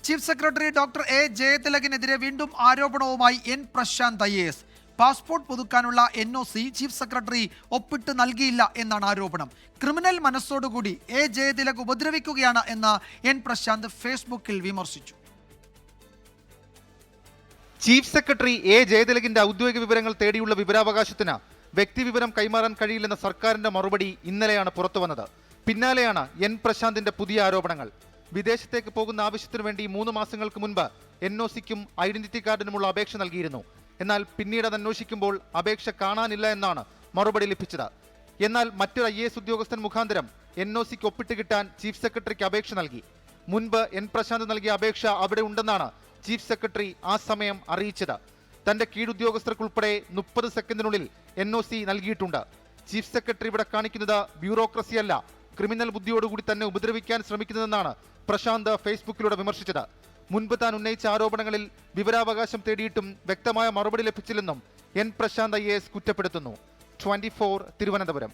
Chief secretary doctor A ജയതിലകിനെതിരെ വീണ്ടും ആരോപണവുമായി എൻ പ്രശാന്ത് IAS. പാസ്പോർട്ട് പുതുക്കാനുള്ള NOC ചീഫ് സെക്രട്ടറി ഒപ്പിട്ട് നൽകിയില്ല എന്നാണ് ആരോപണം. ക്രിമിനൽ മനസ്സോടുകൂടി എ ജയതിലക് ഉപദ്രവിക്കുകയാണ് എന്ന് എൻ പ്രശാന്ത് ഫേസ്ബുക്കിൽ വിമർശിച്ചു. ചീഫ് സെക്രട്ടറി എ ജയതിലകിന്റെ ഔദ്യോഗിക വിവരങ്ങൾ തേടിയുള്ള വിവരാവകാശത്തിന് വ്യക്തിവിവരം കൈമാറാൻ കഴിയില്ലെന്ന സർക്കാരിന്റെ മറുപടി ഇന്നലെയാണ് പുറത്തുവന്നത്. പിന്നാലെയാണ് എൻ പ്രശാന്തിന്റെ പുതിയ ആരോപണങ്ങൾ. വിദേശത്തേക്ക് പോകുന്ന ആവശ്യത്തിനു വേണ്ടി 3 മാസങ്ങൾക്ക് മുൻപ് NOCക്കും ഐഡന്റിറ്റി കാർഡിനുമുള്ള അപേക്ഷ നൽകിയിരുന്നു. എന്നാൽ പിന്നീട് അത് അന്വേഷിക്കുമ്പോൾ അപേക്ഷ കാണാനില്ല എന്നാണ് മറുപടി ലഭിച്ചത്. എന്നാൽ മറ്റൊരു IAS ഉദ്യോഗസ്ഥൻ മുഖാന്തരം NOCക്ക് ഒപ്പിട്ട് കിട്ടാൻ ചീഫ് സെക്രട്ടറിക്ക് അപേക്ഷ നൽകി. മുൻപ് എൻ പ്രശാന്ത് നൽകിയ അപേക്ഷ അവിടെ ഉണ്ടെന്നാണ് ചീഫ് സെക്രട്ടറി ആ സമയം അറിയിച്ചത്. തന്റെ കീഴുദ്യോഗസ്ഥർക്കുൾപ്പെടെ 30 സെക്കൻഡിനുള്ളിൽ NOC നൽകിയിട്ടുണ്ട്. ചീഫ് സെക്രട്ടറി ഇവിടെ കാണിക്കുന്നത് ബ്യൂറോക്രസിയല്ല, ക്രിമിനൽ ബുദ്ധിയോടുകൂടി തന്നെ ഉപദ്രവിക്കാൻ ശ്രമിക്കുന്നതെന്നാണ് പ്രശാന്ത് ഫേസ്ബുക്കിലൂടെ വിമർശിച്ചത്. മുൻപ് താൻ ഉന്നയിച്ച ആരോപണങ്ങളിൽ വിവരാവകാശം തേടിയിട്ടും വ്യക്തമായ മറുപടി ലഭിച്ചില്ലെന്നും എൻ പ്രശാന്ത് IAS കുറ്റപ്പെടുത്തുന്നു. 24 തിരുവനന്തപുരം.